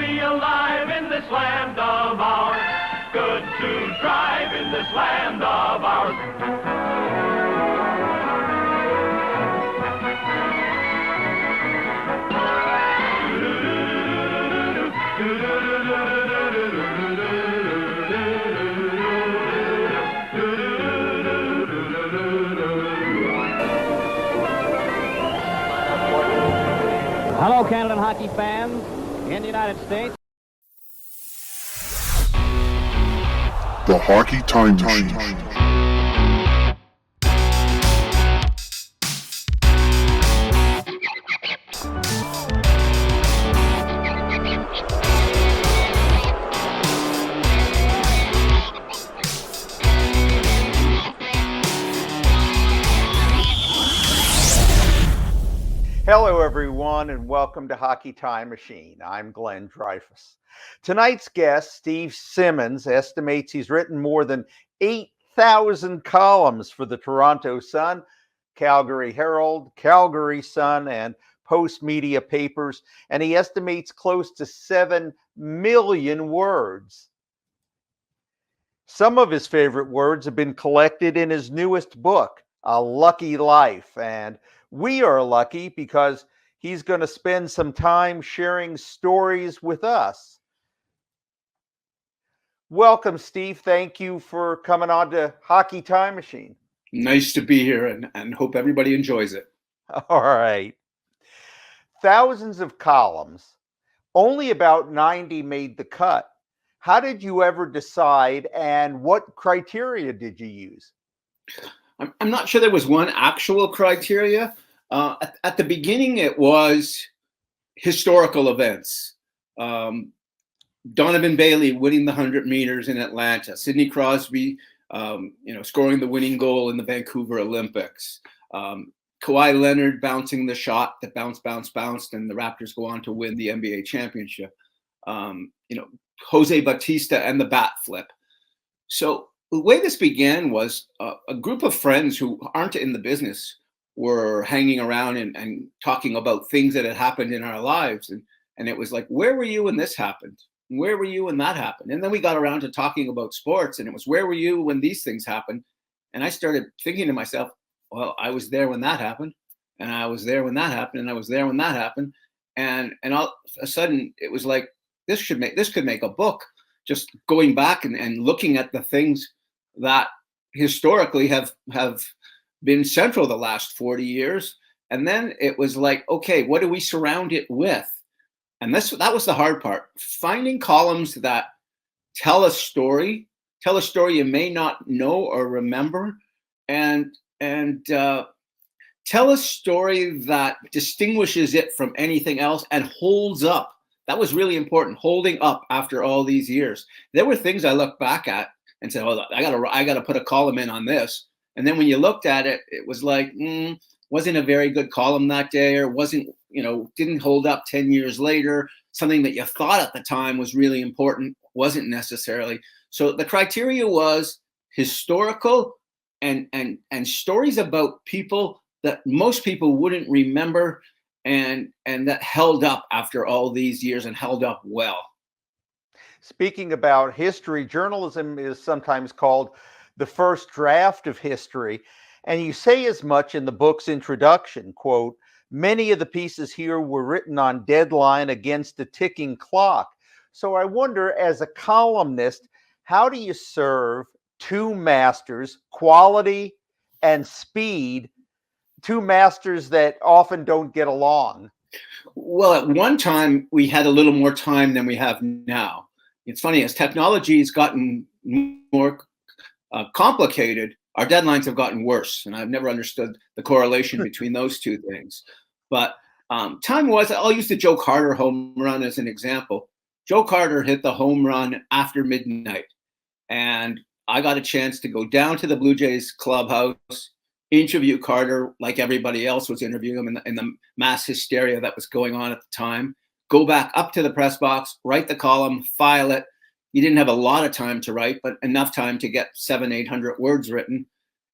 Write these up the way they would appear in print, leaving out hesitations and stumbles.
be alive in this land of ours. Good to drive in this land of ours. Hello, Canada hockey fans in the United States. The Hockey Time Machine. Hello, everyone, and welcome to Hockey Time Machine. I'm Glenn Dreyfus. Tonight's guest, Steve Simmons, estimates he's written more than 8,000 columns for the Toronto Sun, Calgary Herald, Calgary Sun, and Post Media papers, and he estimates close to 7 million words. Some of his favorite words have been collected in his newest book, A Lucky Life, and we are lucky because he's going to spend some time sharing stories with us. Welcome, Steve. Thank you for coming on to Hockey Time Machine. Nice to be here and hope everybody enjoys it. All right. Thousands of columns, only about 90 made the cut. How did you ever decide, and what criteria did you use? I'm not sure there was one actual criteria. At the beginning, it was historical events. Donovan Bailey winning the 100 meters in Atlanta. Sidney Crosby, scoring the winning goal in the Vancouver Olympics. Kawhi Leonard bouncing the shot that bounced, and the Raptors go on to win the NBA championship. Jose Bautista and the bat flip. So the way this began was a group of friends who aren't in the business were hanging around and talking about things that had happened in our lives. And it was like, where were you when this happened? Where were you when that happened? And then we got around to talking about sports, and it was, where were you when these things happened? And I started thinking to myself, well, I was there when that happened, and I was there when that happened, and I was there when that happened. And all of a sudden it was like, this could make a book, just going back and looking at the things that historically have been central the last 40 years. And then it was like, okay, what do we surround it with? And that was the hard part. Finding columns that tell a story you may not know or remember, and tell a story that distinguishes it from anything else and holds up. That was really important, holding up after all these years. There were things I look back at and said, oh, I gotta put a column in on this. And then when you looked at it, it was like, wasn't a very good column that day, or didn't hold up 10 years later. Something that you thought at the time was really important wasn't necessarily. So the criteria was historical and stories about people that most people wouldn't remember, and that held up after all these years and held up well. Speaking about history, journalism is sometimes called the first draft of history. And you say as much in the book's introduction, quote, many of the pieces here were written on deadline against a ticking clock. So I wonder, as a columnist, how do you serve two masters, quality and speed, two masters that often don't get along? Well, at one time, we had a little more time than we have now. It's funny, as technology has gotten more complicated, our deadlines have gotten worse. And I've never understood the correlation between those two things. But time-wise, I'll use the Joe Carter home run as an example. Joe Carter hit the home run after midnight. And I got a chance to go down to the Blue Jays clubhouse, interview Carter like everybody else was interviewing him in the mass hysteria that was going on at the time, go back up to the press box, write the column, file it. You didn't have a lot of time to write, but enough time to get 700-800 words written,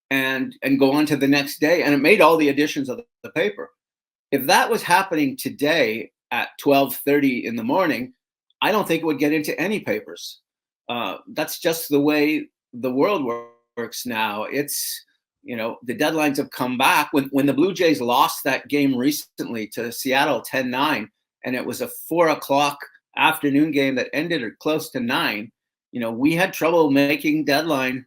and go on to the next day. And it made all the editions of the paper. If that was happening today at 12:30 in the morning, I don't think it would get into any papers. That's just the way the world works now. It's, the deadlines have come back. When the Blue Jays lost that game recently to Seattle 10-9, and it was a 4:00 afternoon game that ended at close to 9, we had trouble making deadline,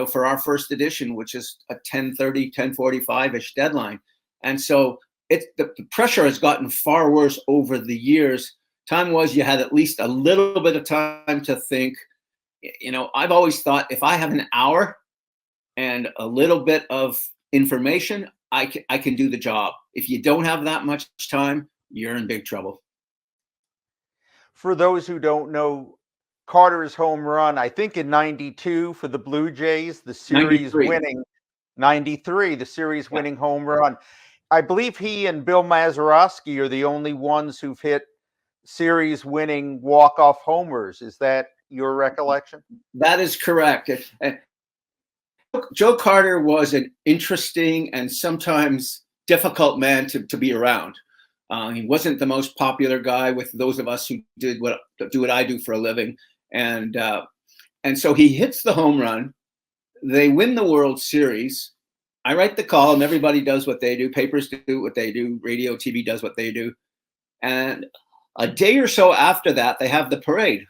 for our first edition, which is a 10:30, 10:45-ish deadline. And so the pressure has gotten far worse over the years. Time was you had at least a little bit of time to think. I've always thought if I have an hour and a little bit of information, I can do the job. If you don't have that much time, you're in big trouble. For those who don't know, Carter's home run, I think in 92 for the Blue Jays, the series 93. winning 93, the series winning home run. I believe he and Bill Mazeroski are the only ones who've hit series winning walk-off homers. Is that your recollection? That is correct. Joe Carter was an interesting and sometimes difficult man to be around. He wasn't the most popular guy with those of us who do what I do for a living. And so he hits the home run. They win the World Series. I write the column. Everybody does what they do. Papers do what they do. Radio, TV does what they do. And a day or so after that, they have the parade.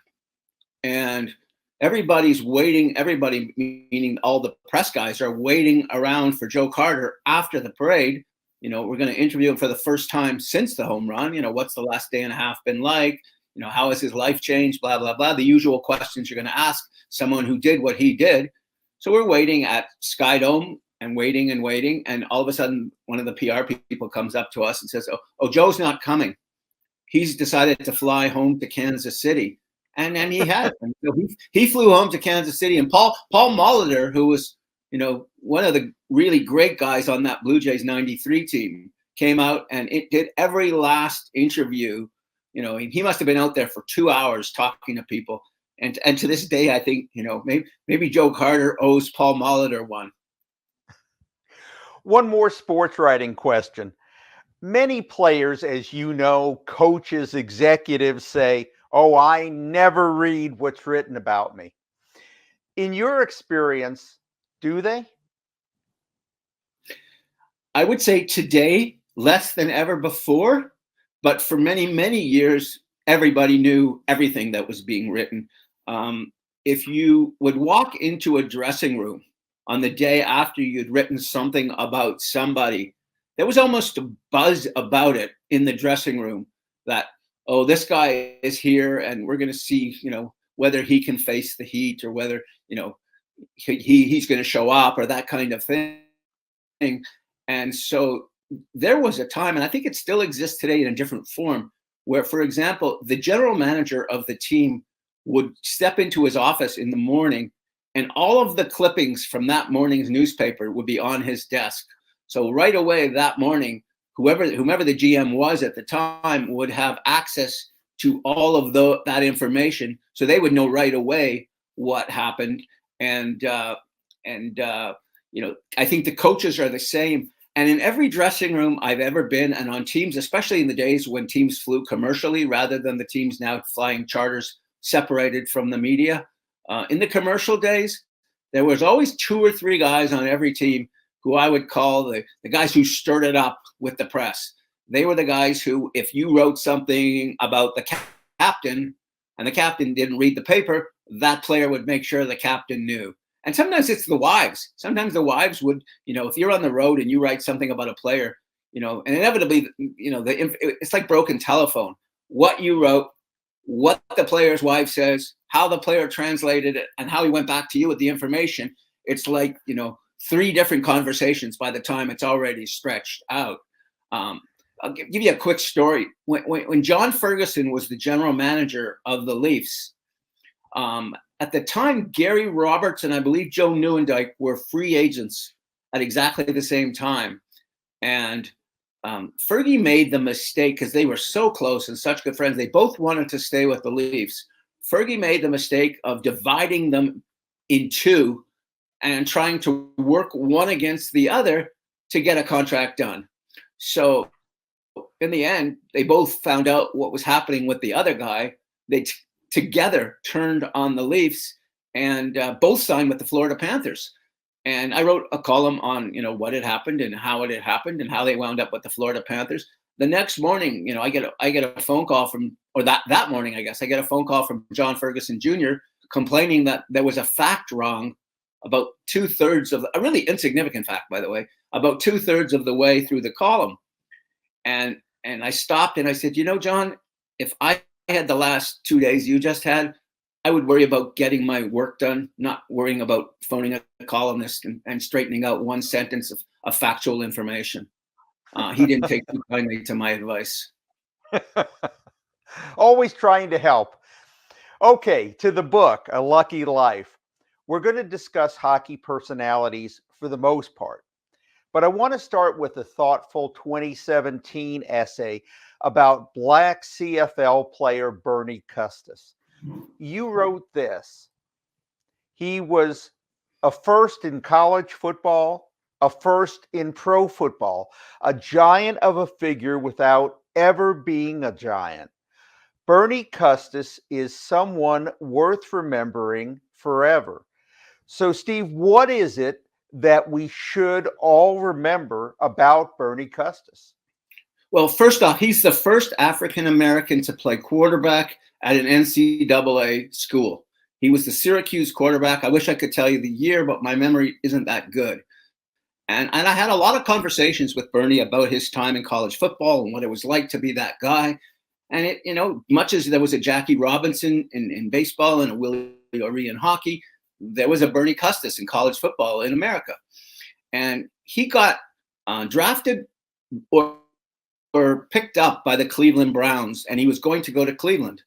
And everybody's waiting. Everybody, meaning all the press guys, are waiting around for Joe Carter after the parade. We're going to interview him for the first time since the home run. What's the last day and a half been like? How has his life changed? Blah, blah, blah. The usual questions you're going to ask someone who did what he did. So we're waiting at Sky Dome and waiting. And all of a sudden, one of the PR people comes up to us and says, oh, Joe's not coming. He's decided to fly home to Kansas City. And then he had. And so he flew home to Kansas City. And Paul Molitor, who was, one of the really great guys on that Blue Jays 93 team, came out and it did every last interview. He must have been out there for 2 hours talking to people. And to this day, I think, maybe Joe Carter owes Paul Molitor one. One more sports writing question. Many players, as you know, coaches, executives say, oh, I never read what's written about me. In your experience, do they? I would say today, less than ever before, but for many, many years, everybody knew everything that was being written. If you would walk into a dressing room on the day after you'd written something about somebody, there was almost a buzz about it in the dressing room that, oh, this guy is here and we're going to see, whether he can face the heat or whether, he's going to show up or that kind of thing. And so there was a time, and I think it still exists today in a different form, where, for example, the general manager of the team would step into his office in the morning and all of the clippings from that morning's newspaper would be on his desk. So right away that morning, whomever the GM was at the time would have access to all of that information. So they would know right away what happened. And I think the coaches are the same. And in every dressing room I've ever been, and on teams, especially in the days when teams flew commercially rather than the teams now flying charters separated from the media, in the commercial days, there was always 2 or 3 guys on every team who I would call the guys who stirred it up with the press. They were the guys who, if you wrote something about the captain and the captain didn't read the paper, that player would make sure the captain knew. And sometimes it's the wives. Sometimes the wives would, if you're on the road and you write something about a player, and inevitably, it's like broken telephone. What you wrote, what the player's wife says, how the player translated it, and how he went back to you with the information. It's like, 3 different conversations by the time it's already stretched out. I'll give you a quick story. When John Ferguson was the general manager of the Leafs, at the time, Gary Roberts and I believe Joe Nieuwendyk were free agents at exactly the same time. And Fergie made the mistake, because they were so close and such good friends. They both wanted to stay with the Leafs. Fergie made the mistake of dividing them in 2 and trying to work one against the other to get a contract done. So in the end, they both found out what was happening with the other guy. they together turned on the Leafs and both signed with the Florida Panthers. And I wrote a column on, what had happened and how it had happened and how they wound up with the Florida Panthers. The next morning, I get a phone call from, or that morning, I guess, I get a phone call from John Ferguson Jr. complaining that there was a fact wrong about 2/3 of, a really insignificant fact, by the way, about 2/3 of the way through the column. And I stopped and I said, John, if I had the last 2 days you just had, I would worry about getting my work done, not worrying about phoning a columnist and straightening out one sentence of factual information. He didn't take too kindly to my advice. Always trying to help. Okay, to the book, A Lucky Life. We're going to discuss hockey personalities for the most part. But I want to start with a thoughtful 2017 essay about Black CFL player Bernie Custis. You wrote this: he was a first in college football, a first in pro football, a giant of a figure without ever being a giant. Bernie Custis is someone worth remembering forever. So, Steve, what is it that we should all remember about Bernie Custis? Well, first off, he's the first African-American to play quarterback at an NCAA school. He was the Syracuse quarterback. I wish I could tell you the year, but my memory isn't that good. And I had a lot of conversations with Bernie about his time in college football and what it was like to be that guy. And it, much as there was a Jackie Robinson in baseball and a Willie O'Ree in hockey, there was a Bernie Custis in college football in America. And he got drafted or picked up by the Cleveland Browns, and he was going to go to Cleveland.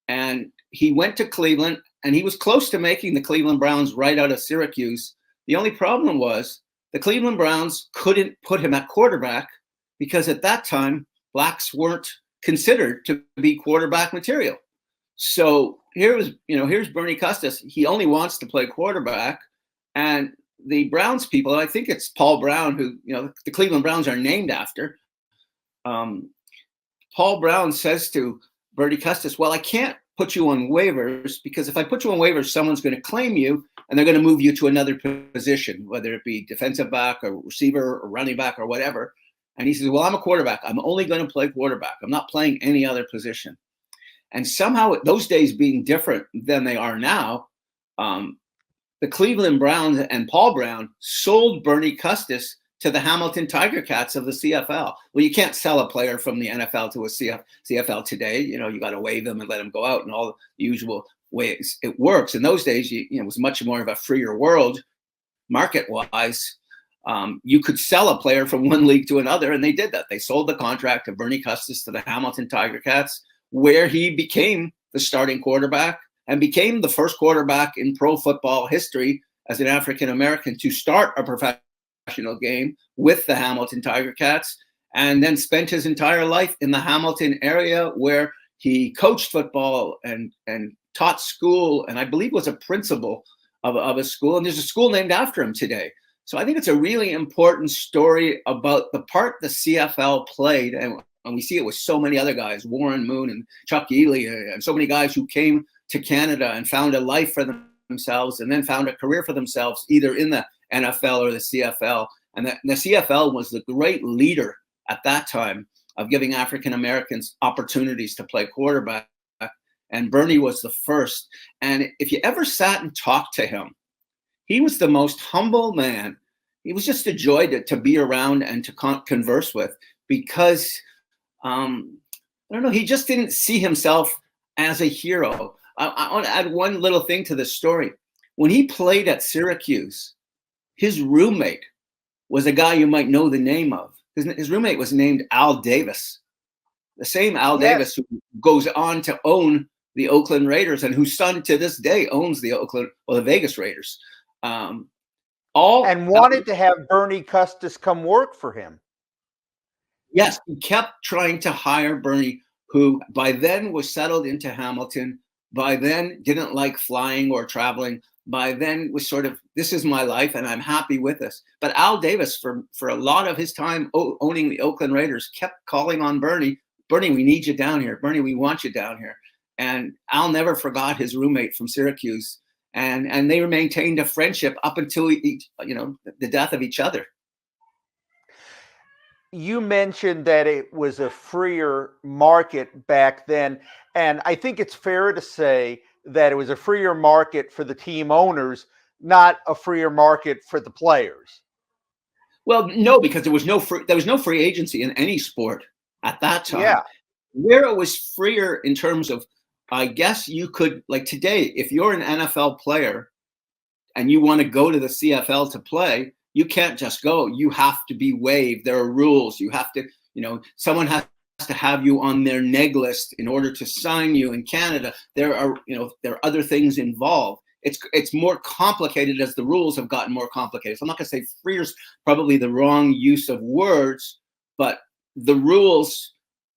And he went to Cleveland, and he was close to making the Cleveland Browns right out of Syracuse. The only problem was the Cleveland Browns couldn't put him at quarterback because at that time, blacks weren't considered to be quarterback material. So here's Bernie Custis. He only wants to play quarterback. And the Browns people, and I think it's Paul Brown, who, the Cleveland Browns are named after. Paul Brown says to Bernie Custis, well, I can't put you on waivers because if I put you on waivers, someone's going to claim you and they're going to move you to another position, whether it be defensive back or receiver or running back or whatever. And he says, well, I'm a quarterback. I'm only going to play quarterback. I'm not playing any other position. And somehow, those days being different than they are now, the Cleveland Browns and Paul Brown sold Bernie Custis to the Hamilton Tiger Cats of the CFL. Well, you can't sell a player from the NFL to a CFL today. You got to waive them and let them go out and all the usual ways it works. In those days, it was much more of a freer world market-wise. You could sell a player from one league to another, and they did that. They sold the contract of Bernie Custis to the Hamilton Tiger Cats, where he became the starting quarterback and became the first quarterback in pro football history as an African-American to start a professional game with the Hamilton Tiger Cats, and then spent his entire life in the Hamilton area where he coached football and taught school, and I believe was a principal of a school. And there's a school named after him today. So I think it's a really important story about the part the CFL played, and we see it with so many other guys, Warren Moon and Chuck Ely, and so many guys who came to Canada and found a life for themselves and then found a career for themselves, either in the NFL or the CFL. And the CFL was the great leader at that time of giving African Americans opportunities to play quarterback. And Bernie was the first. And if you ever sat and talked to him, he was the most humble man. He was just a joy to be around and to converse with because, I don't know, he just didn't see himself as a hero. I want to add one little thing to this story. When he played at Syracuse, his roommate was a guy you might know the name of. His roommate was named Al Davis, the same Al Davis who goes on to own the Oakland Raiders and whose son to this day owns the Vegas Raiders. And wanted to have Bernie Custis come work for him. Yes, he kept trying to hire Bernie, who by then was settled into Hamilton, by then didn't like flying or traveling, by then was sort of, this is my life and I'm happy with this. But Al Davis, for a lot of his time owning the Oakland Raiders, kept calling on Bernie, we need you down here. Bernie, we want you down here. And Al never forgot his roommate from Syracuse, and they maintained a friendship up until the death of each other. You mentioned that it was a freer market back then, and I think it's fair to say that it was a freer market for the team owners, not a freer market for the players. Well, no, because there was no free agency in any sport at that time. Yeah. Where it was freer in terms of, I guess you could, like today, if you're an NFL player and you want to go to the CFL to play, you can't just go. You have to be waived. There are rules. You have to, someone has to have you on their neg list in order to sign you. In Canada, there are other things involved. It's more complicated as the rules have gotten more complicated. So I'm not going to say freer is probably the wrong use of words, but the rules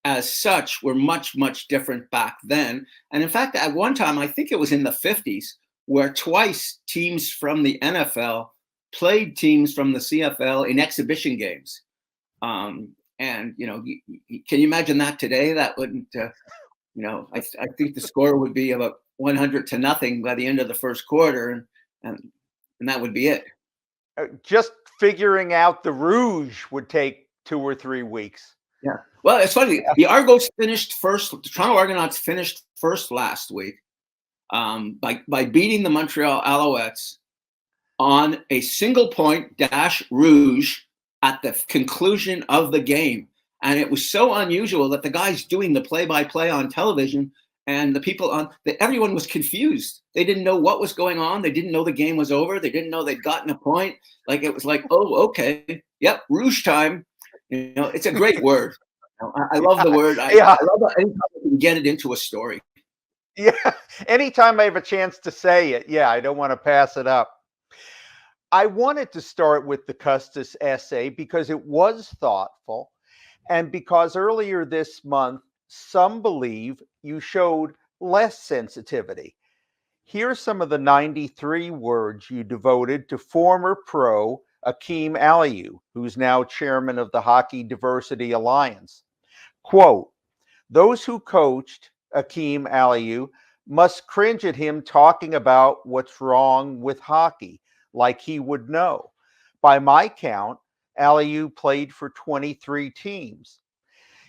as such were much, much different back then. And in fact, at one time, I think it was in the 50s, where twice teams from the NFL played teams from the CFL in exhibition games. And, can you imagine that today? That wouldn't, I think the score would be about 100-0 by the end of the first quarter. And that would be it. Just figuring out the Rouge would take 2 or 3 weeks. Yeah. Well, it's funny. The Argos finished first. The Toronto Argonauts finished first last week by beating the Montreal Alouettes on a single point dash rouge at the conclusion of the game. And it was so unusual that the guys doing the play-by-play on television and the people everyone was confused. They didn't know what was going on. They didn't know the game was over. They didn't know they'd gotten a point. Like, it was like, oh, okay. Yep, rouge time. It's a great word. I love the word. I love it anytime I can get it into a story. Yeah, anytime I have a chance to say it, I don't want to pass it up. I wanted to start with the Custis essay because it was thoughtful, and because earlier this month, some believe you showed less sensitivity. Here's some of the 93 words you devoted to former pro Akeem Aliu, who's now chairman of the Hockey Diversity Alliance. Quote, "Those who coached Akeem Aliu must cringe at him talking about what's wrong with hockey, like he would know. By my count, Aliu played for 23 teams.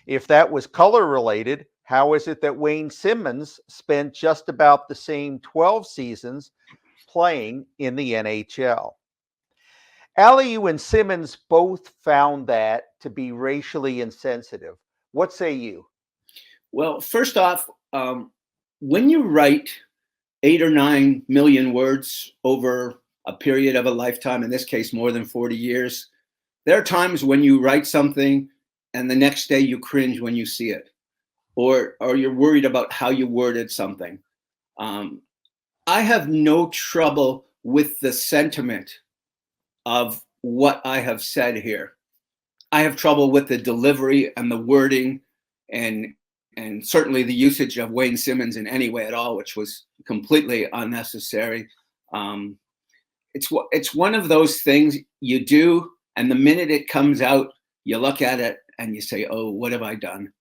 If that was color related, how is it that Wayne Simmons spent just about the same 12 seasons playing in the NHL?" Aliu and Simmons both found that to be racially insensitive. What say you? Well, first off, when you write 8 or 9 million words over a period of a lifetime, in this case, more than 40 years, there are times when you write something and the next day you cringe when you see it, or you're worried about how you worded something. I have no trouble with the sentiment of what I have said here. I have trouble with the delivery and the wording and certainly the usage of Wayne Simmons in any way at all, which was completely unnecessary. It's one of those things you do, and the minute it comes out, you look at it and you say, "Oh, what have I done?"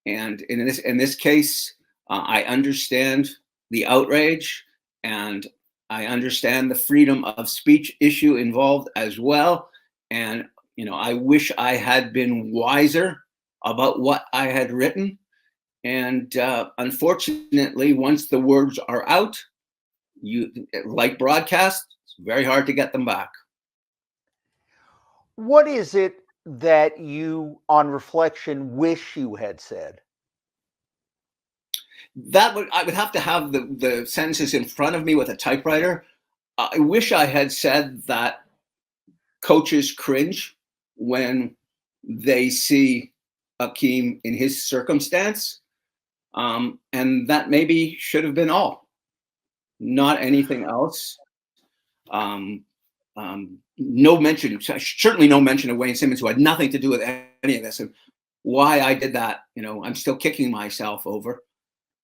And in this case, I understand the outrage, and I understand the freedom of speech issue involved as well. And I wish I had been wiser about what I had written. And unfortunately, once the words are out, like broadcast, it's very hard to get them back. What is it that you, on reflection, wish you had said? I would have to have the sentences in front of me with a typewriter. I wish I had said that coaches cringe when they see Akeem in his circumstance. And that maybe should have been all, not anything else. No mention, certainly no mention of Wayne Simmons, who had nothing to do with any of this. And why I did that, I'm still kicking myself over.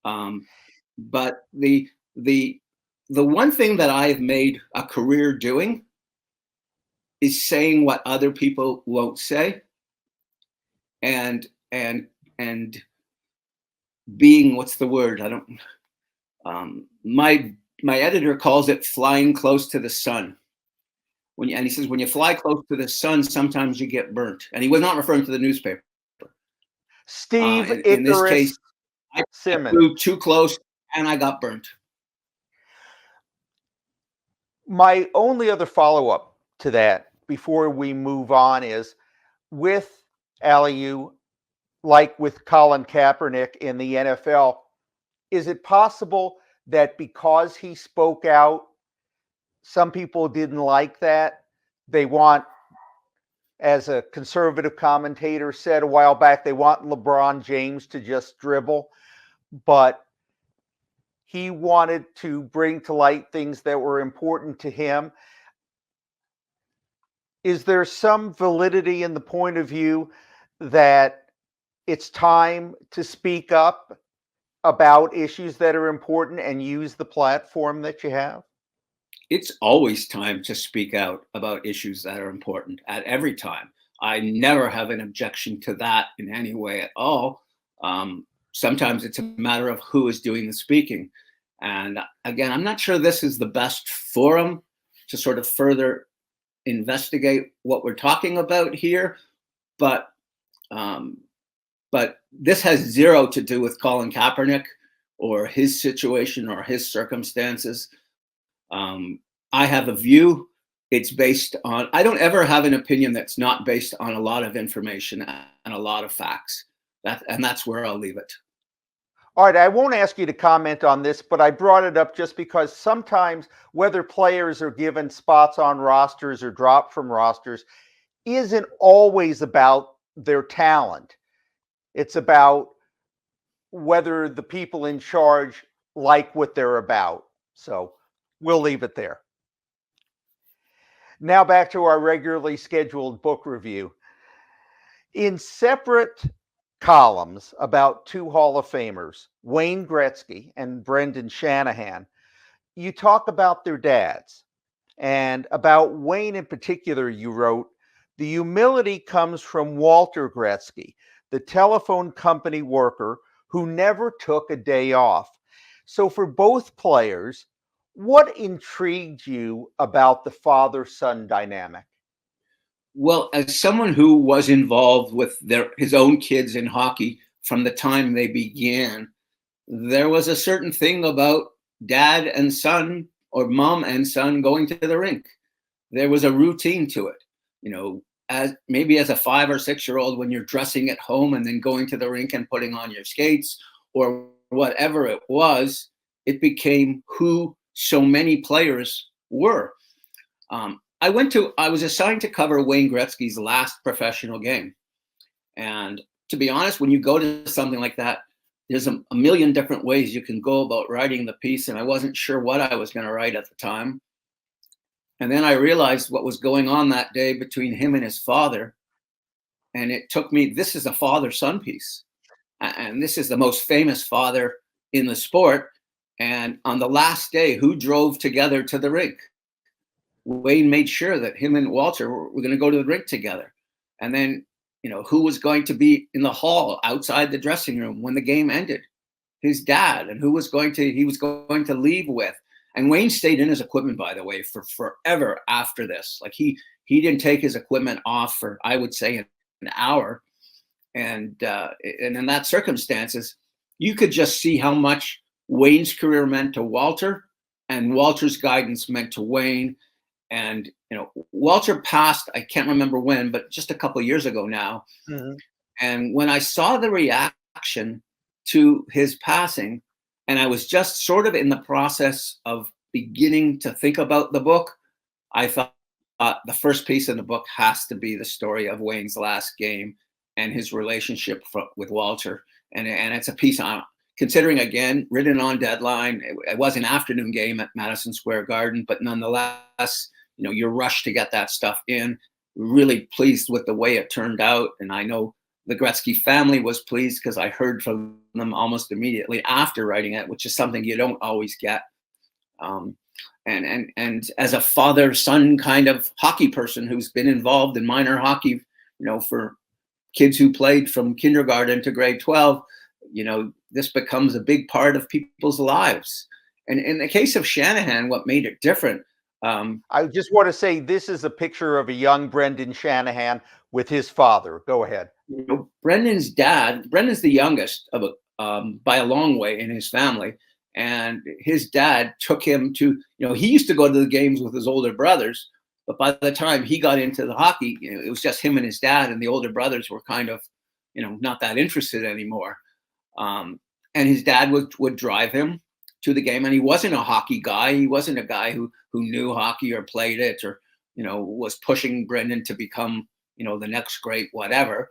But the one thing that I've made a career doing is saying what other people won't say, and being, what's the word? I don't. My editor calls it flying close to the sun. And he says when you fly close to the sun, sometimes you get burnt. And he was not referring to the newspaper. Steve In this case, I Simmons. flew too close and I got burnt. My only other follow-up to that before we move on is with Aliu, like with Colin Kaepernick in the NFL, is it possible that because he spoke out, some people didn't like that? They want, as a conservative commentator said a while back, they want LeBron James to just dribble, but he wanted to bring to light things that were important to him. Is there some validity in the point of view that it's time to speak up about issues that are important and use the platform that you have? It's always time to speak out about issues that are important at every time. I never have an objection to that in any way at all. Sometimes it's a matter of who is doing the speaking. And again, I'm not sure this is the best forum to sort of further investigate what we're talking about here, but this has zero to do with Colin Kaepernick or his situation or his circumstances. I have a view. It's based on, I don't ever have an opinion that's not based on a lot of information and a lot of facts. That's where I'll leave it. All right, I won't ask you to comment on this, but I brought it up just because sometimes whether players are given spots on rosters or dropped from rosters isn't always about their talent. It's about whether the people in charge like what they're about. So we'll leave it there. Now back to our regularly scheduled book review. In separate columns about two Hall of Famers, Wayne Gretzky and Brendan Shanahan, you talk about their dads. And about Wayne in particular, you wrote, the humility comes from Walter Gretzky, the telephone company worker who never took a day off. So for both players, what intrigued you about the father-son dynamic? Well, as someone who was involved with his own kids in hockey from the time they began, there was a certain thing about dad and son or mom and son going to the rink. There was a routine to it. You know, as maybe as a 5 or 6 year old when you're dressing at home and then going to the rink and putting on your skates or whatever it was, it became who so many players were. I was assigned to cover Wayne Gretzky's last professional game. And to be honest, when you go to something like that, there's a million different ways you can go about writing the piece. And I wasn't sure what I was going to write at the time. And then I realized what was going on that day between him and his father. And it took me, this is a father-son piece. And this is the most famous father in the sport. And on the last day, who drove together to the rink? Wayne made sure that him and Walter were going to go to the rink together. And then, you know, who was going to be in the hall outside the dressing room when the game ended? His dad. And who was he was going to leave with. And Wayne stayed in his equipment, by the way, for forever after this. Like he didn't take his equipment off for, I would say, an hour. And in that circumstances, you could just see how much Wayne's career meant to Walter and Walter's guidance meant to Wayne. And, you know, Walter passed, I can't remember when, but just a couple of years ago now. Mm-hmm. And when I saw the reaction to his passing, and I was just sort of in the process of beginning to think about the book, I thought the first piece in the book has to be the story of Wayne's last game and his relationship with Walter. And it's a piece on, considering, again, written on deadline. It was an afternoon game at Madison Square Garden, but nonetheless, you know, you're rushed to get that stuff in. Really pleased with the way it turned out. And I know the Gretzky family was pleased because I heard from them almost immediately after writing it, which is something you don't always get. And as a father-son kind of hockey person who's been involved in minor hockey, you know, for kids who played from kindergarten to grade 12, this becomes a big part of people's lives. And in the case of Shanahan, what made it different, I just want to say this is a picture of a young Brendan Shanahan with his father. Go ahead. Brendan's the youngest of by a long way in his family. And his dad took him to, he used to go to the games with his older brothers, but by the time he got into the hockey, it was just him and his dad, and the older brothers were kind of, not that interested anymore. And his dad would drive him to the game, and he wasn't a hockey guy. He wasn't a guy who knew hockey or played it or, was pushing Brendan to become, the next great whatever.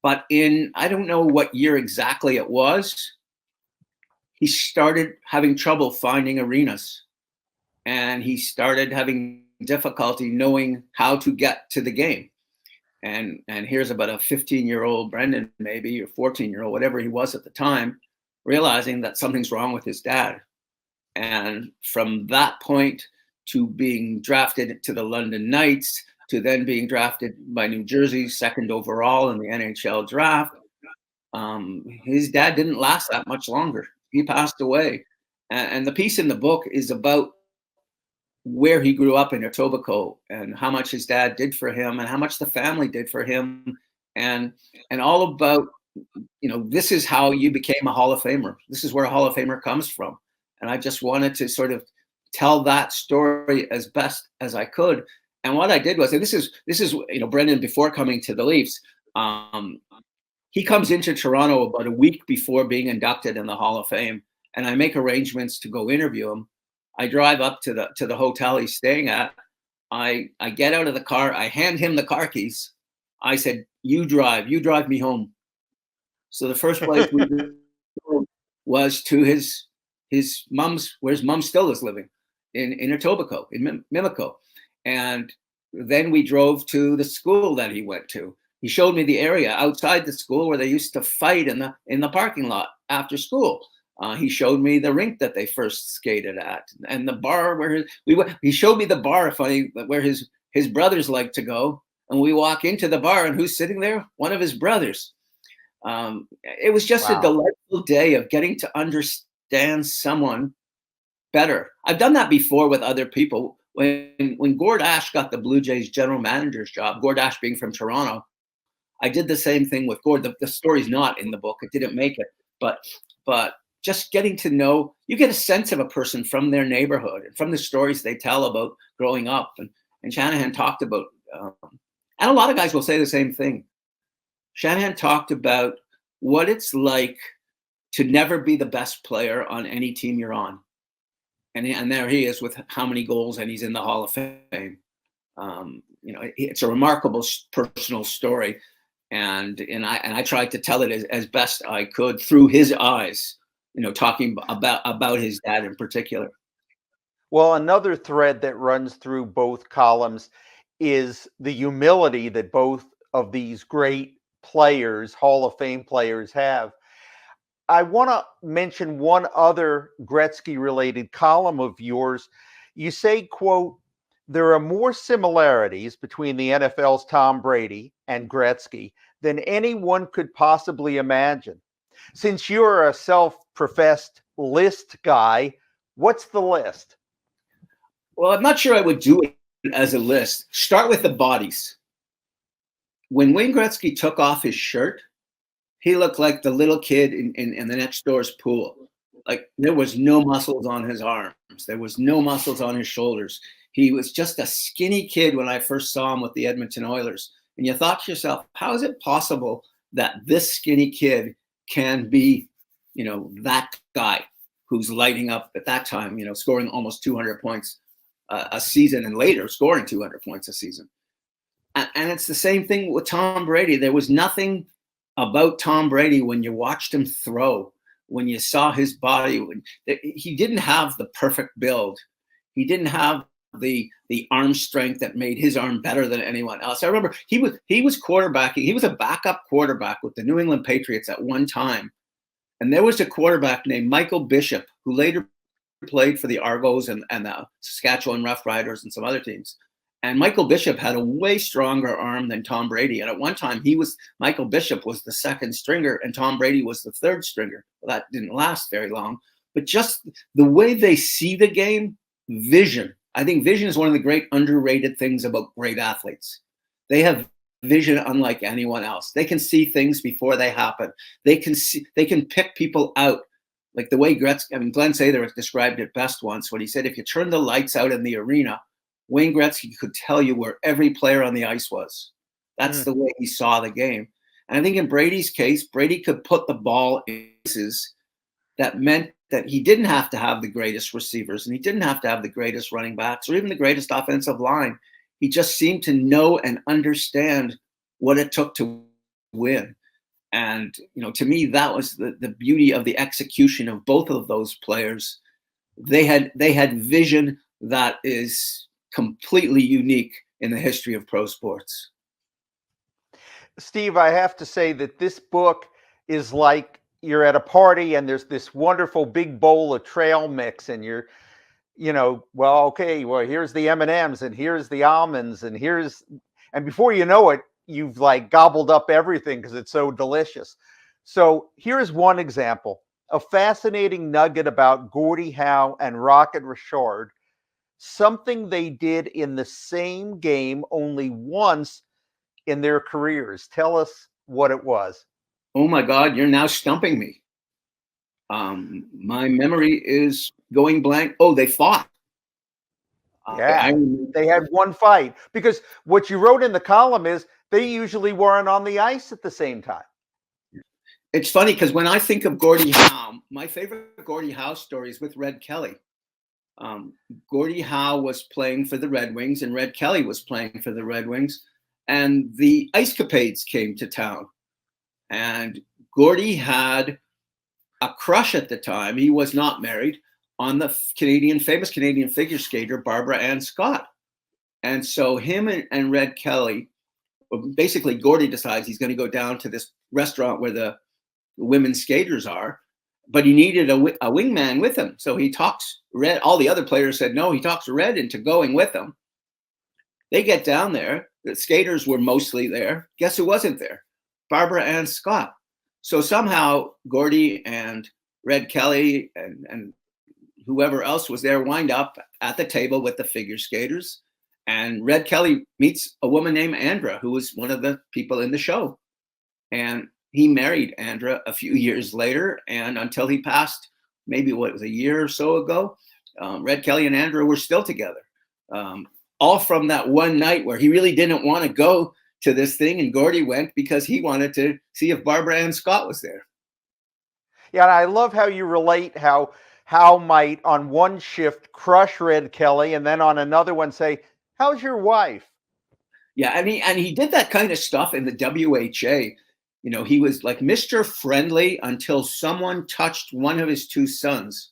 But I don't know what year exactly it was, he started having trouble finding arenas, and he started having difficulty knowing how to get to the game. And here's about a 15-year-old Brendan, maybe, or 14-year-old, whatever he was at the time, realizing that something's wrong with his dad. And from that point to being drafted to the London Knights, to then being drafted by New Jersey, second overall in the NHL draft, his dad didn't last that much longer. He passed away. And the piece in the book is about where he grew up in Etobicoke and how much his dad did for him and how much the family did for him. And all about, this is how you became a Hall of Famer. This is where a Hall of Famer comes from. And I just wanted to sort of tell that story as best as I could. And what I did was, and this is Brendan before coming to the Leafs, he comes into Toronto about a week before being inducted in the Hall of Fame, and I make arrangements to go interview him. I drive up to the hotel he's staying at. I get out of the car. I hand him the car keys. I said, "You drive me home." So the first place we drove was to his mom's, where his mom still is living, in Etobicoke, in Mimico. And then we drove to the school that he went to. He showed me the area outside the school where they used to fight in the parking lot after school. He showed me the rink that they first skated at, and the bar where he showed me the bar where his brothers like to go. And we walk into the bar, and who's sitting there? One of his brothers. It was just a delightful day of getting to understand someone better. I've done that before with other people. When Gord Ash got the Blue Jays general manager's job, Gord Ash being from Toronto, I did the same thing with Gord. The story's not in the book. It didn't make it. But just getting to know, you get a sense of a person from their neighborhood and from the stories they tell about growing up. And Shanahan talked about, and a lot of guys will say the same thing. Shanahan talked about what it's like to never be the best player on any team you're on. And there he is with how many goals, and he's in the Hall of Fame. It's a remarkable personal story. And I tried to tell it as best I could through his eyes, talking about his dad in particular. Well, another thread that runs through both columns is the humility that both of these great players, Hall of Fame players, have. I want to mention one other Gretzky-related column of yours. You say, quote, "There are more similarities between the NFL's Tom Brady and Gretzky than anyone could possibly imagine. Since you're a self-professed list guy, what's the list?" Well, I'm not sure I would do it as a list. Start with the bodies. When Wayne Gretzky took off his shirt, he looked like the little kid in the next door's pool. Like, there was no muscles on his arms. There was no muscles on his shoulders. He was just a skinny kid when I first saw him with the Edmonton Oilers. And you thought to yourself, how is it possible that this skinny kid can be, that guy who's lighting up at that time, scoring almost 200 points a season, and later scoring 200 points a season. And it's the same thing with Tom Brady. There was nothing about Tom Brady when you watched him throw, when you saw his body. He didn't have the perfect build. He didn't have the arm strength that made his arm better than anyone else. I remember he was quarterbacking. He was a backup quarterback with the New England Patriots at one time. And there was a quarterback named Michael Bishop who later played for the Argos and the Saskatchewan Roughriders and some other teams. And Michael Bishop had a way stronger arm than Tom Brady. And at one time, Michael Bishop was the second stringer and Tom Brady was the third stringer. Well, that didn't last very long. But just the way they see the game, vision. I think vision is one of the great underrated things about great athletes. They have vision unlike anyone else. They can see things before they happen. They can pick people out. Like the way Glenn Sather described it best once when he said, if you turn the lights out in the arena, Wayne Gretzky could tell you where every player on the ice was. That's the way he saw the game. And I think in Brady's case, Brady could put the ball in places that meant that he didn't have to have the greatest receivers and he didn't have to have the greatest running backs or even the greatest offensive line. He just seemed to know and understand what it took to win. And, to me, that was the beauty of the execution of both of those players. They had vision that is completely unique in the history of pro sports. Steve, I have to say that this book is like you're at a party and there's this wonderful big bowl of trail mix and you're, here's the M&Ms and here's the almonds and before you know it, you've like gobbled up everything because it's so delicious. So here's one example, a fascinating nugget about Gordie Howe and Rocket Richard, something they did in the same game only once in their careers. Tell us what it was. Oh my God, you're now stumping me. My memory is going blank. Oh, they fought. They had one fight because what you wrote in the column is they usually weren't on the ice at the same time. It's funny because when I think of Gordie Howe, my favorite Gordie Howe story is with Red Kelly. Gordie Howe was playing for the Red Wings and Red Kelly was playing for the Red Wings, and the Ice Capades came to town. And Gordie had a crush at the time. He was not married on the famous Canadian figure skater, Barbara Ann Scott. And so him and Red Kelly, basically Gordie decides he's going to go down to this restaurant where the women's skaters are, but he needed a wingman with him. So he talks Red. All the other players said no. He talks Red into going with him. They get down there. The skaters were mostly there. Guess who wasn't there? Barbara Ann Scott. So somehow Gordie and Red Kelly and whoever else was there wind up at the table with the figure skaters. And Red Kelly meets a woman named Andra, who was one of the people in the show. And he married Andra a few years later. And until he passed, maybe it was a year or so ago, Red Kelly and Andra were still together. All from that one night where he really didn't want to go to this thing. And Gordie went because he wanted to see if Barbara Ann Scott was there. Yeah, and I love how you relate how might on one shift crush Red Kelly and then on another one say, how's your wife? Yeah, and he did that kind of stuff in the WHA. He was like Mr. Friendly until someone touched one of his two sons.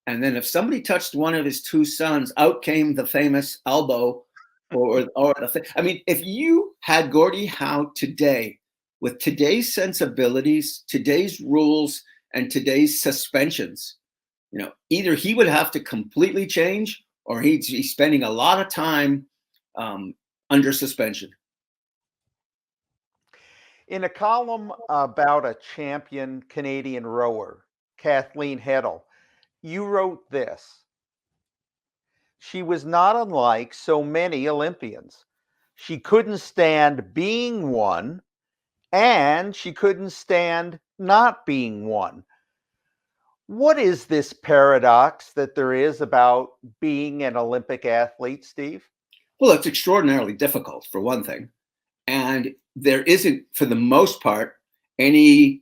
And then if somebody touched one of his two sons, out came the famous elbow or the thing. I mean, if you had Gordie Howe today with today's sensibilities, today's rules, and today's suspensions, either he would have to completely change or he'd be spending a lot of time under suspension. In a column about a champion Canadian rower, Kathleen Heddle, you wrote this. She was not unlike so many Olympians. She couldn't stand being one, and she couldn't stand not being one. What is this paradox that there is about being an Olympic athlete, Steve? Well, it's extraordinarily difficult, for one thing. And there isn't, for the most part, any,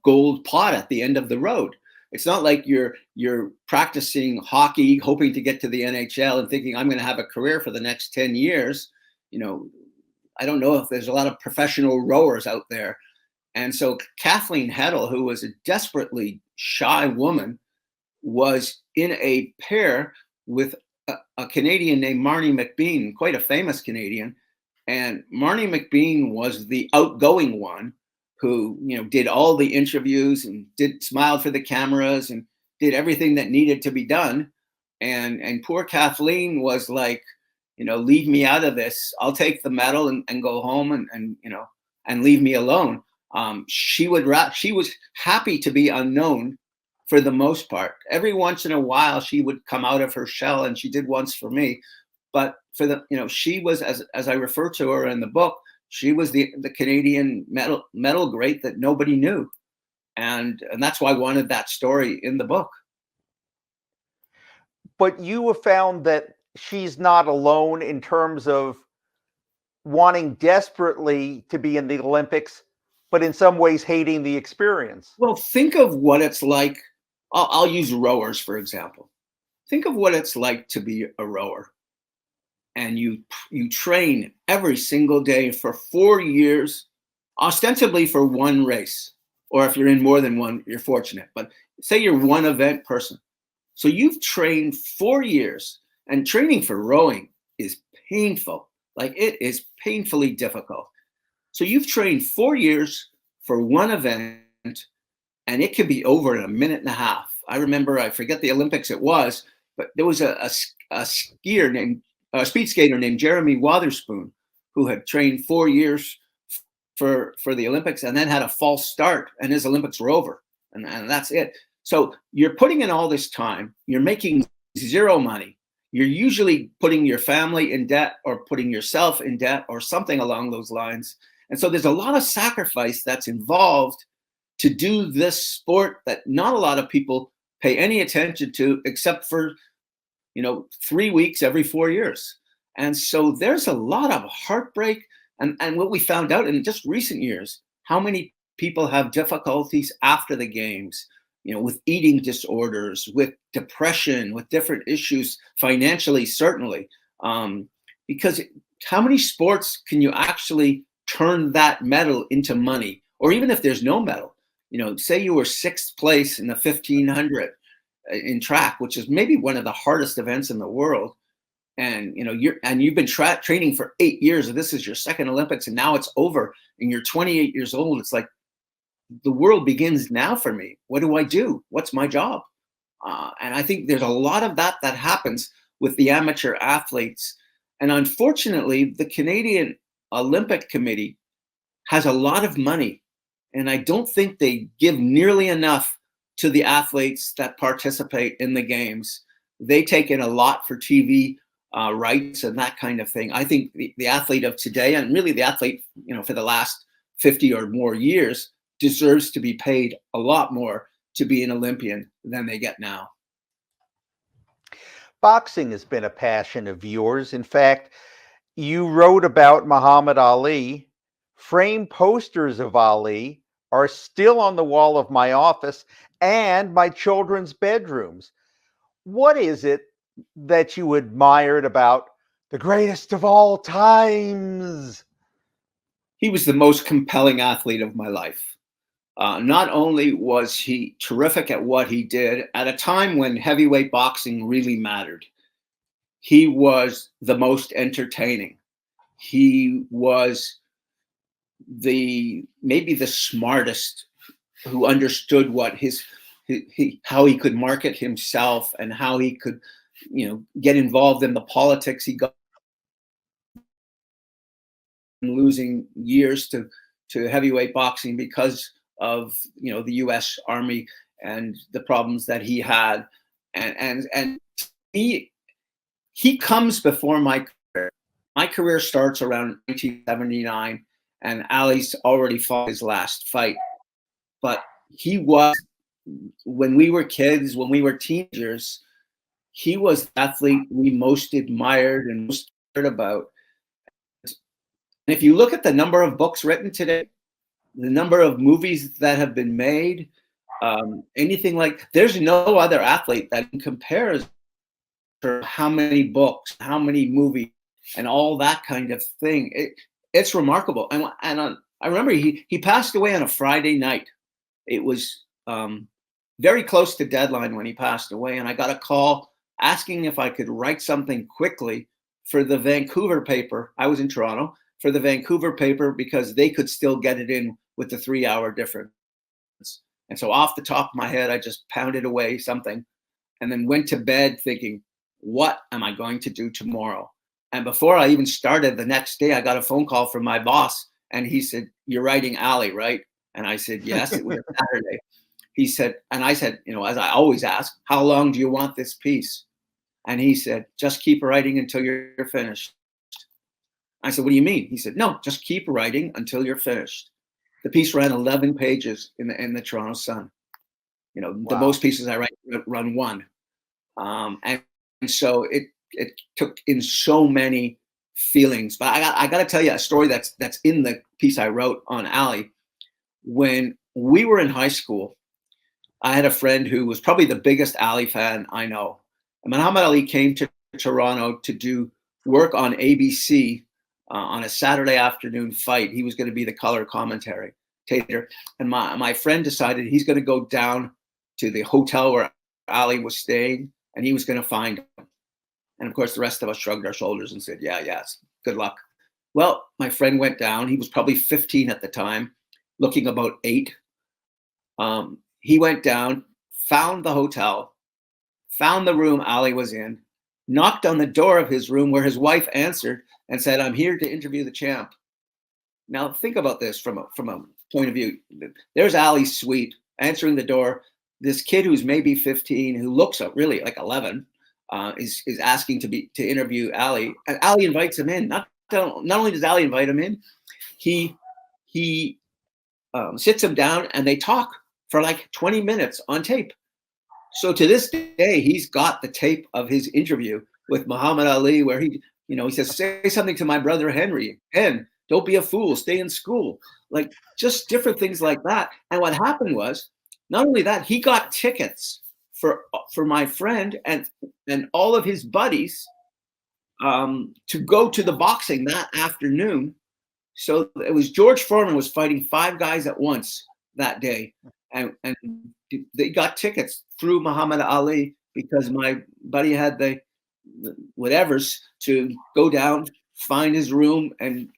gold pot at the end of the road. It's not like you're practicing hockey, hoping to get to the NHL and thinking, I'm going to have a career for the next 10 years. I don't know if there's a lot of professional rowers out there. And so Kathleen Heddle, who was a desperately shy woman, was in a pair with a Canadian named Marnie McBean, quite a famous Canadian. And Marnie McBean was the outgoing one who, did all the interviews and smiled for the cameras and did everything that needed to be done. And poor Kathleen was like, leave me out of this. I'll take the medal and go home and and leave me alone. She was happy to be unknown for the most part. Every once in a while, she would come out of her shell, and she did once for me. But for she was, as I refer to her in the book, she was the Canadian medal great that nobody knew, and that's why I wanted that story in the book. But you have found that she's not alone in terms of wanting desperately to be in the Olympics, but in some ways hating the experience. Well, think of what it's like. I'll use rowers, for example. Think of what it's like to be a rower. And you train every single day for 4 years, ostensibly for one race. Or if you're in more than one, you're fortunate. But say you're one event person. So you've trained 4 years, and training for rowing is painful. Like, it is painfully difficult. So you've trained 4 years for one event, and it could be over in a minute and a half. I remember, I forget the Olympics it was, but there was a speed skater named Jeremy Wotherspoon, who had trained 4 years for the Olympics and then had a false start, and his Olympics were over, and that's it. So you're putting in all this time, you're making zero money. You're usually putting your family in debt or putting yourself in debt or something along those lines. And so there's a lot of sacrifice that's involved to do this sport that not a lot of people pay any attention to, except for 3 weeks every 4 years. And so there's a lot of heartbreak. And what we found out in just recent years, how many people have difficulties after the games, with eating disorders, with depression, with different issues, financially, certainly. Because how many sports can you actually turn that medal into money? Or even if there's no medal, say you were 6th place in the 1500 in track, which is maybe one of the hardest events in the world. And you've been training for 8 years, and this is your second Olympics, and now it's over, and you're 28 years old. It's like, the world begins now for me. What do I do? What's my job? And I think there's a lot of that happens with the amateur athletes. And unfortunately, the Canadian Olympic Committee has a lot of money, and I don't think they give nearly enough to the athletes that participate in the games. They take in a lot for TV rights and that kind of thing. I think the athlete of today, and really the athlete, for the last 50 or more years, deserves to be paid a lot more to be an Olympian than they get now. Boxing has been a passion of yours. In fact, you wrote about Muhammad Ali. Framed posters of Ali are still on the wall of my office and my children's bedrooms. What is it that you admired about the greatest of all times? He was the most compelling athlete of my life. Not only was he terrific at what he did at a time when heavyweight boxing really mattered, he was the most entertaining. He was maybe the smartest, who understood what how he could market himself and how he could, get involved in the politics. He got losing years to heavyweight boxing because of the U.S. Army and the problems that he had, and he comes before my career. My career starts around 1979, and Ali's already fought his last fight. But he was, when we were kids, when we were teenagers, he was the athlete we most admired and most cared about. And if you look at the number of books written today, the number of movies that have been made, anything like, there's no other athlete that compares for how many books, how many movies, and all that kind of thing. It's remarkable. And I remember he passed away on a Friday night. It was very close to deadline when he passed away, and I got a call asking if I could write something quickly for the Vancouver paper. I was in Toronto, for the Vancouver paper, because they could still get it in with the 3-hour difference. And so off the top of my head, I just pounded away something and then went to bed thinking, what am I going to do tomorrow? And before I even started, the next day I got a phone call from my boss, and he said, "You're writing Ali, right?" And I said, "Yes." It was a Saturday. He said, and I said, as I always ask, "How long do you want this piece?" And he said, "Just keep writing until you're finished." I said, "What do you mean?" He said, "No, just keep writing until you're finished." The piece ran 11 pages in the Toronto Sun. The Wow. most pieces I write run one. And so it took in so many feelings. But I got to tell you a story that's in the piece I wrote on Ali. When we were in high school, I had a friend who was probably the biggest Ali fan I know. And Muhammad Ali came to Toronto to do work on ABC on a Saturday afternoon fight. He was going to be the color commentator. And my friend decided he's going to go down to the hotel where Ali was staying, and he was going to find him. And of course, the rest of us shrugged our shoulders and said, yes, good luck. Well, my friend went down. He was probably 15 at the time, looking about 8. He went down, found the hotel, found the room Ali was in, knocked on the door of his room where his wife answered and said, "I'm here to interview the champ." Now think about this from a point of view. There's Ali's suite, answering the door. This kid who's maybe 15, who looks really like 11, is asking to interview Ali, and Ali invites him in. Not only does Ali invite him in, he sits him down and they talk for like 20 minutes on tape. So to this day, he's got the tape of his interview with Muhammad Ali, where he says, "Say something to my brother Henry. Hen, don't be a fool. Stay in school." Like, just different things like that. And what happened was, not only that, he got tickets for my friend and all of his buddies to go to the boxing that afternoon. So it was George Foreman was fighting 5 guys at once that day, and they got tickets through Muhammad Ali because my buddy had the whatevers to go down, find his room, and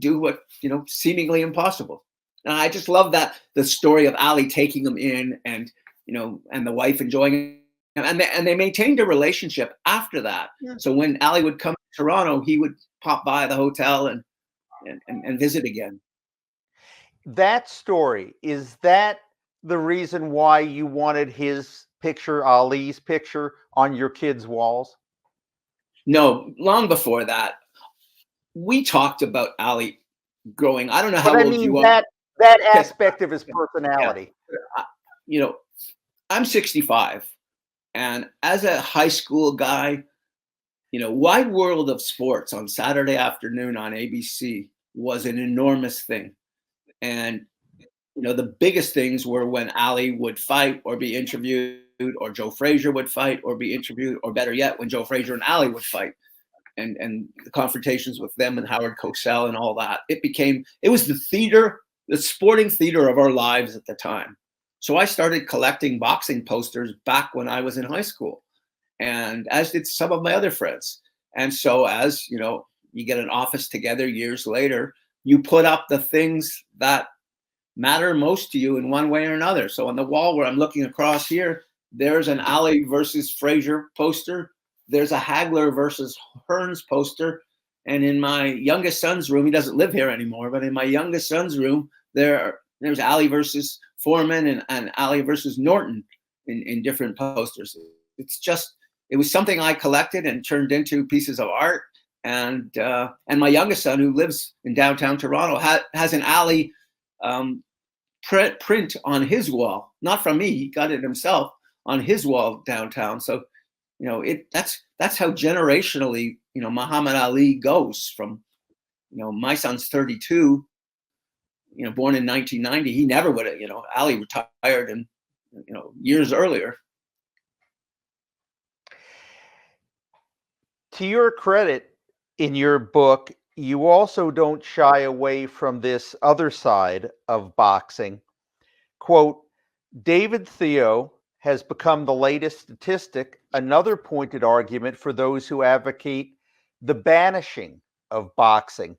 do what seemingly impossible. And I just love that the story of Ali taking him in, and and the wife enjoying it. And they maintained a relationship after that. Yeah. So when Ali would come to Toronto, he would pop by the hotel and visit again. That story, is that the reason why you wanted his picture, Ali's picture, on your kids' walls? No, long before that. We talked about Ali growing. I don't know how old you are. That aspect of his personality. Yeah. I'm 65, and as a high school guy, Wide World of Sports on Saturday afternoon on ABC was an enormous thing. And the biggest things were when Ali would fight or be interviewed, or Joe Frazier would fight or be interviewed, or better yet, when Joe Frazier and Ali would fight, and the confrontations with them and Howard Cosell and all that. It was the theater, the sporting theater of our lives at the time. So I started collecting boxing posters back when I was in high school, and as did some of my other friends. And so as you get an office together years later, you put up the things that matter most to you in one way or another. So on the wall where I'm looking across here, there's an Ali versus Frazier poster. There's a Hagler versus Hearns poster. And in my youngest son's room, he doesn't live here anymore, but in my youngest son's room, there's Ali versus Foreman and Ali versus Norton in different posters. It was something I collected and turned into pieces of art. And my youngest son, who lives in downtown Toronto, has an Ali print on his wall, not from me. He got it himself on his wall downtown. So, that's how generationally, Muhammad Ali goes from, my son's 32, born in 1990. He never would have, Ali retired and, years earlier. To your credit, in your book, you also don't shy away from this other side of boxing. Quote, David Theo has become the latest statistic, another pointed argument for those who advocate the banishing of boxing.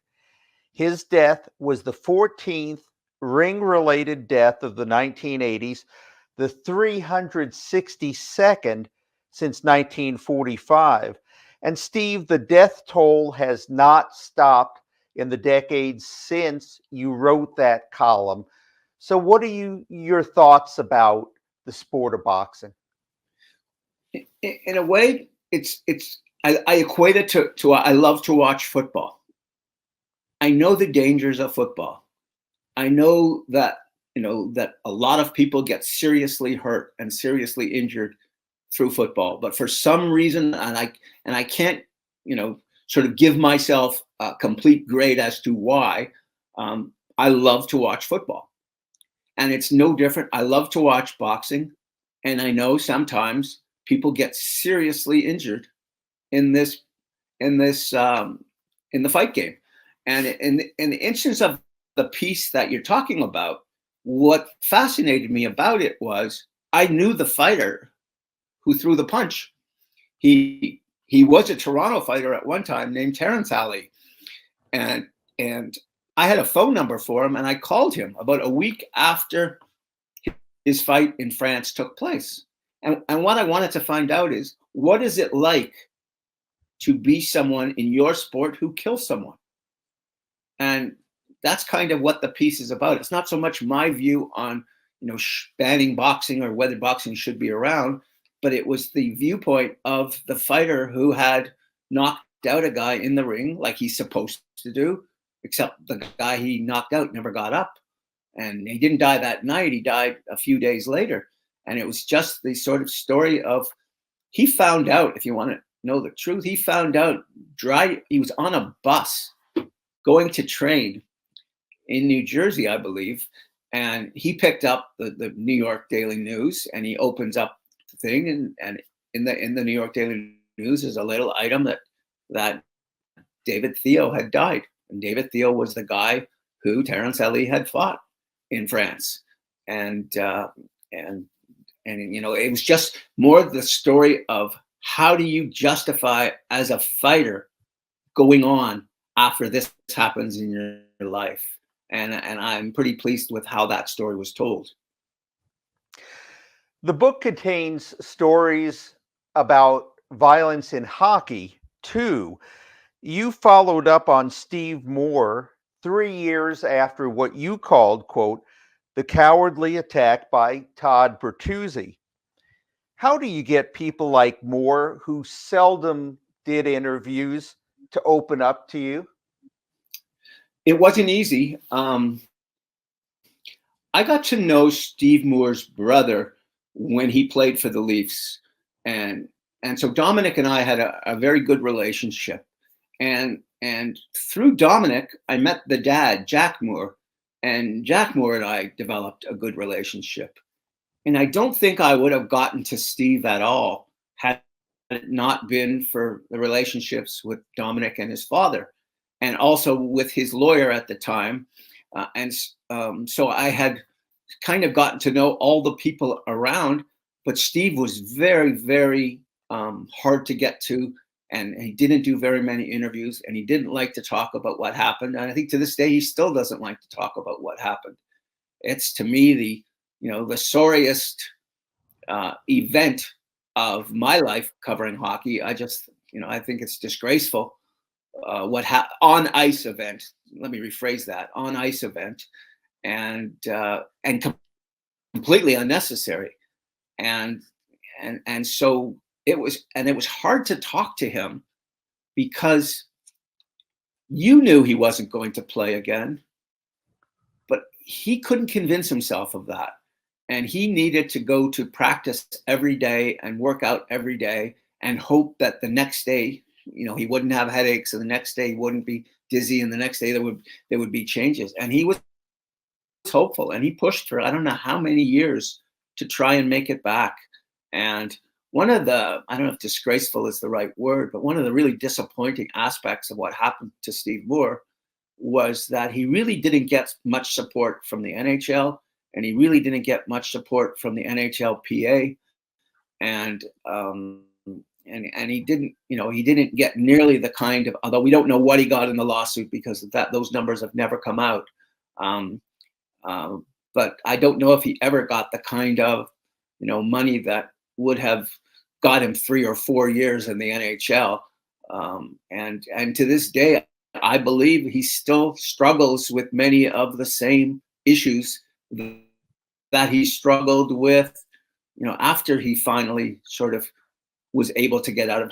His death was the 14th ring-related death of the 1980s, the 362nd since 1945. And Steve, the death toll has not stopped in the decades since you wrote that column. So what are your thoughts about the sport of boxing? In a way, I equate it to I love to watch football. I know the dangers of football. I know that that a lot of people get seriously hurt and seriously injured through football, but for some reason, and I can't sort of give myself a complete grade as to why. I love to watch football, and it's no different. I love to watch boxing, and I know sometimes people get seriously injured in this in the fight game. And in the instance of the piece that you're talking about, what fascinated me about it was I knew the fighter who threw the punch. He was a Toronto fighter at one time named Terrence Alley, and I had a phone number for him, and I called him about a week after his fight in France took place. And what I wanted to find out is, what is it like to be someone in your sport who kills someone? And that's kind of what the piece is about. It's not so much my view on, banning boxing or whether boxing should be around, but it was the viewpoint of the fighter who had knocked out a guy in the ring like he's supposed to do, except the guy he knocked out never got up. And he didn't die that night. He died a few days later. And it was just the sort of story of, he found out, if you want to know the truth, he found out he was on a bus going to train in New Jersey, I believe. And he picked up the New York Daily News, and he opens up the thing. And in the New York Daily News is a little item that David Theo had died. And David Theo was the guy who Terrence Alley had fought in France. And it was just more the story of, how do you justify as a fighter going on after this happens in your life? And I'm pretty pleased with how that story was told. The book contains stories about violence in hockey, too. You followed up on Steve Moore 3 years after what you called, quote, the cowardly attack by Todd Bertuzzi. How do you get people like Moore, who seldom did interviews, to open up to you? It wasn't easy. I got to know Steve Moore's brother when he played for the Leafs. And so Dominic and I had a very good relationship. And through Dominic, I met the dad, Jack Moore. And Jack Moore and I developed a good relationship. And I don't think I would have gotten to Steve at all had it not been for the relationships with Dominic and his father, and also with his lawyer at the time. So I had kind of gotten to know all the people around, but Steve was very, very hard to get to. And he didn't do very many interviews, and he didn't like to talk about what happened. And I think to this day, he still doesn't like to talk about what happened. It's, to me, the sorriest event of my life covering hockey. I think it's disgraceful. On ice event. Let me rephrase that: on ice event, and completely unnecessary. And so it was hard to talk to him, because you knew he wasn't going to play again, but he couldn't convince himself of that. And he needed to go to practice every day and work out every day and hope that the next day, he wouldn't have headaches, and the next day he wouldn't be dizzy, and the next day there would be changes. And he was hopeful, and he pushed for I don't know how many years to try and make it back. And one of the, I don't know if disgraceful is the right word, but one of the really disappointing aspects of what happened to Steve Moore was that he really didn't get much support from the NHL, and he really didn't get much support from the NHLPA, and he didn't get nearly the kind of, although we don't know what he got in the lawsuit, because those numbers have never come out. But I don't know if he ever got the kind of money that would have got him 3 or 4 years in the NHL. And to this day, I believe he still struggles with many of the same issues that he struggled with, after he finally sort of was able to get out of